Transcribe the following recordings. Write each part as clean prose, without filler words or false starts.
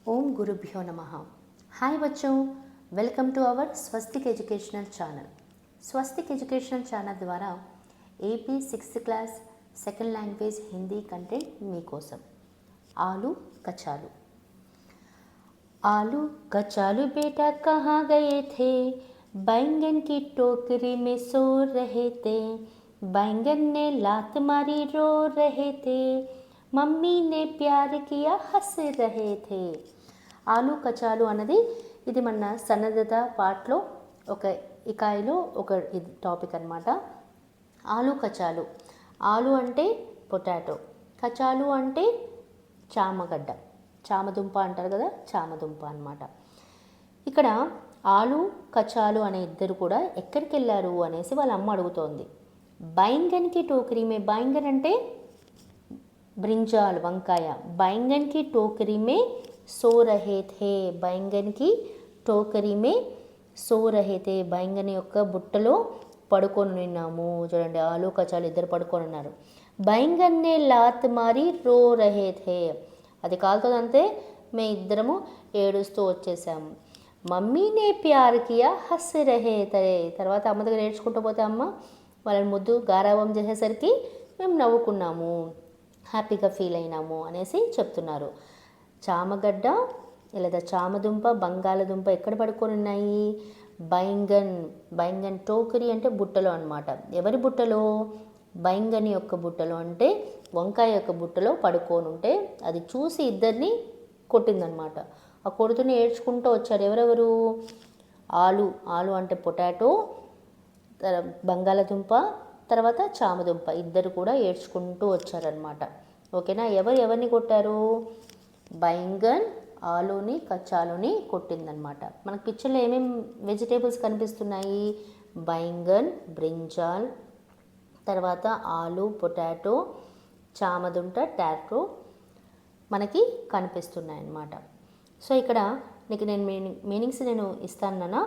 ओम गुरुभ्यो नमः। हाय बच्चों, welcome to our Swastik educational channel. Swastik educational channel द्वारा AP 6th class second language Hindi content మీకోసం। आलू कचालू। आलू कचालू बेटा कहाँ गए थे, बैंगन की टोकरी में सो रहे थे, बैंगन ने लात मारी रो रहे थे, మమ్మీ నే ప్యార్ కియా హస్ రహే థే। ఆలు కచాలు అన్నది ఇది మన సన్నద్ధత పాటలో ఒక ఇకాయిలో ఒక ఇది టాపిక్ అన్నమాట। ఆలు కచాలు, ఆలు అంటే పొటాటో, కచాలు అంటే చామగడ్డ, చామదుంప అంటారు కదా, చామదుంప అన్నమాట। ఇక్కడ ఆలు కచాలు అనే ఇద్దరు కూడా ఎక్కడికి వెళ్ళారు అనేసి వాళ్ళ అమ్మ అడుగుతోంది। బైంగన్కి టోకరీ మే, బైంగన్ అంటే ब्रिंजाल వంకాయ, बैंगन की टोकरी में सो रहे थे, बैंगन की टोकरी में సో రహేతే, बैंगन యొక్క బుట్టలో పడుకొని ఉన్నాము। చూడండి, ఆలు కచాలు ఇద్దరు పడుకొని ఉన్నారు। बैंगन ने लात मारी रो रहे थे, అది కాలుతోందంతే మేము ఇద్దరము ఏడుస్తూ వచ్చేసాము। మమ్మీనే ప్యార్ కియా హస్ రహే తే, తర్వాత అమ్మ దగ్గర ఏడ్చుకుంటూ పోతే అమ్మ వాళ్ళని ముద్దు గారాబం చేసేసరికి మేము నవ్వుకున్నాము, హ్యాపీగా ఫీల్ అయినాము అనేసి చెప్తున్నారు। చామగడ్డ లేదా చామదుంప, బంగాళదుంప ఎక్కడ పడుకొని ఉన్నాయి? బైంగన్, బైంగన్ టోకరీ అంటే బుట్టలో అనమాట। ఎవరి బుట్టలో? బైంగన్ యొక్క బుట్టలో, అంటే వంకాయ యొక్క బుట్టలో పడుకొని ఉంటే అది చూసి ఇద్దరిని కొట్టిందనమాట। ఆ కొడుతుని ఏడ్చుకుంటూ వచ్చారు ఎవరెవరు? ఆలు, ఆలు అంటే పొటాటో, బంగాళదుంప, తర్వాత చామదుంప, ఇద్దరు కూడా ఏడ్చుకుంటూ వచ్చారనమాట। ఓకేనా? ఎవరిని కొట్టారు? బైంగన్ ఆలుని కచాలుని కొట్టిందనమాట। మనకు పిక్చర్లో ఏమేమి వెజిటేబుల్స్ కనిపిస్తున్నాయి? బైంగన్, బ్రింజాల్, తర్వాత ఆలు, పొటాటో, చామదుంప, టాటో మనకి కనిపిస్తున్నాయి అన్నమాట। సో ఇక్కడ నీకు నేను మీనింగ్స్ నేను ఇస్తాను నాన్న।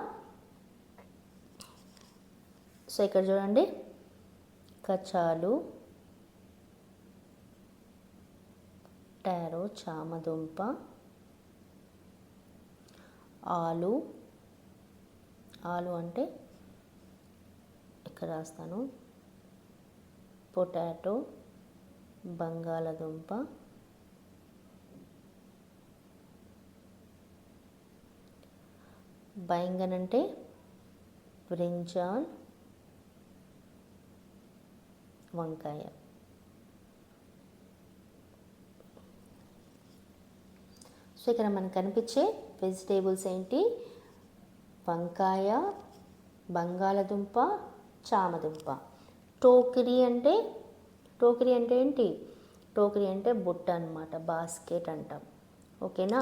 సో ఇక్కడ చూడండి, కచాలు, టారో చామదుంప, ఆలు, ఆలు అంటే ఇక్కడ రాస్తాను, పొటాటో, బంగాళదుంప, బైంగన్ అంటే బ్రింజాల్, వంకాయ। సో ఇక్కడ మనకు కనిపించే వెజిటేబుల్స్ ఏంటి? వంకాయ, బంగాళదుంప, చామదుంప। టోకరీ అంటే, టోకరీ అంటే ఏంటి? టోకరీ అంటే బుట్ట అన్నమాట, బాస్కెట్ అంటాం। ఓకేనా?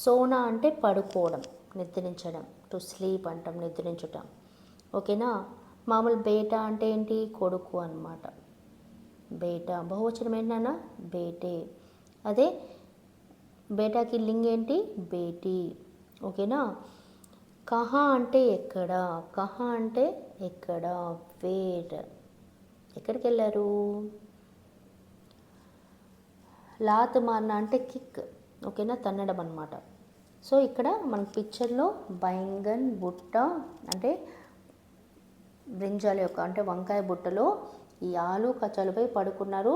సోనా అంటే పడుకోవడం, నిద్రించడం, టు స్లీప్ అంటాం, నిద్రించటం। ఓకేనా? మామూలు బేటా అంటే ఏంటి? కొడుకు అన్నమాట, బేటా। బహువచనం ఏంటన్నా? బేటే। అదే బేటాకి లింగ్ ఏంటి? బేటీ। ఓకేనా? కహా అంటే ఎక్కడ, కహా అంటే ఎక్కడ, వేర్, ఎక్కడికి వెళ్ళారు? లాత్ మార్నా అంటే కిక్, ఓకేనా, తన్నడం అనమాట। సో ఇక్కడ మన పిక్చర్లో బైంగన్ బుట్ట అంటే బ్రింజాల యొక్క అంటే వంకాయ బుట్టలో ఈ ఆలు కచాలుపై పడుకున్నారు,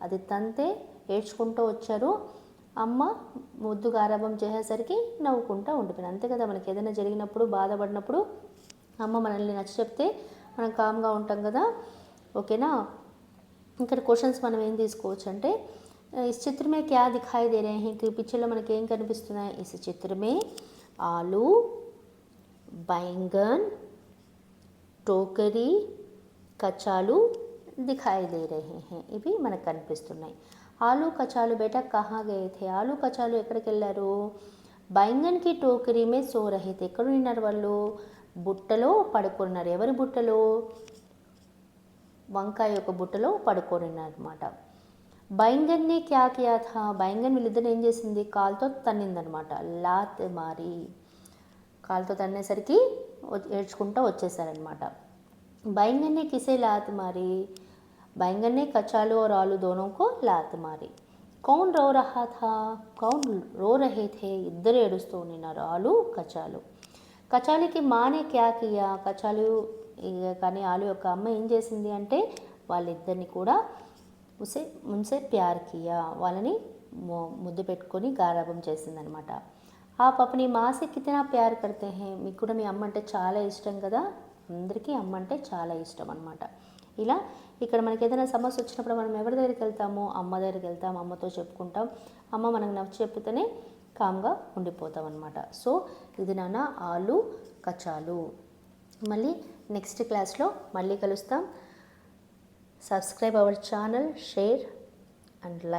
అది తంతే ఏడ్చుకుంటూ వచ్చారు, అమ్మ ముద్దు గారాబం చేసేసరికి నవ్వుకుంటూ ఉండిపోయింది। అంతే కదా, మనకి ఏదైనా జరిగినప్పుడు బాధపడినప్పుడు అమ్మ మనల్ని నచ్చ చెప్తే మనం కామ్గా ఉంటాం కదా। ఓకేనా? ఇక్కడ క్వశ్చన్స్ మనం ఏం తీసుకోవచ్చు అంటే, ఇస్ చిత్ర మే క్యా దిఖాయి దే రహే హై, ఈ పిక్చర్లో మనకి ఏం కనిపిస్తున్నాయి? ఇస్ చిత్ర మే ఆలు, బైంగన్, టోకరీ, కచాలు దిఖాయి దే రహే హై, ఇవి మనకు కనిపిస్తున్నాయి। ఆలు కచాలు బేటా కహా గయే థే, ఆలు కచాలు ఎక్కడికి వెళ్ళారు? బైంగన్ కి టోకరీ మే సో రహే థే, ఎక్కడ ఉన్నారు వాళ్ళు? బుట్టలో పడుకున్నారు। ఎవరి బుట్టలో? వంకాయ యొక్క బుట్టలో పడుకొని ఉన్నారు అనమాట। బైంగన్ నే క్యా కియా థా, బైంగన్ వీళ్ళిద్దరు ఏం చేసింది? కాలుతో తన్నిందనమాట, లాత్ మారి, కాలుతో తన్నేసరికి ఏడ్చుకుంటూ వచ్చేసారనమాట। बैंगन ने किसे लात मारी? बैंगन ने कचालू और आलू दोनों को लात मारी। కౌన్ రో రహా థా, కౌన్ రో రహే థే, ఇద్దరు ఏడుస్తూ ఉన్నారు, ఆలు కచాలు. కచాలికి మానే క్యా కియా, కచాలు కానీ ఆలు యొక్క అమ్మ ఏం చేసింది అంటే వాళ్ళిద్దరిని కూడా మున్సే ప్యార్ కియా, వాళ్ళని ముద్దు పెట్టుకొని గారాబం చేసిందనమాట. ఆప్ అప్ని మాసే కితనా ప్యార్ కర్తే హే, మీకు కూడా మీ అమ్మ అంటే చాలా ఇష్టం కదా, అందరికీ అమ్మ అంటే చాలా ఇష్టం అనమాట. ఇలా ఇక్కడ మనకి ఏదైనా సమస్య వచ్చినప్పుడు మనం ఎవరి దగ్గరికి వెళ్తాము, అమ్మ దగ్గరికి వెళ్తాం, అమ్మతో చెప్పుకుంటాం, అమ్మ మనకు నచ్చ చెప్తేనే కామ్గా ఉండిపోతాం అనమాట. సో ఇది నాన్న ఆలు కచాలు. మళ్ళీ నెక్స్ట్ క్లాస్లో మళ్ళీ కలుస్తాం. Subscribe our channel, share and like.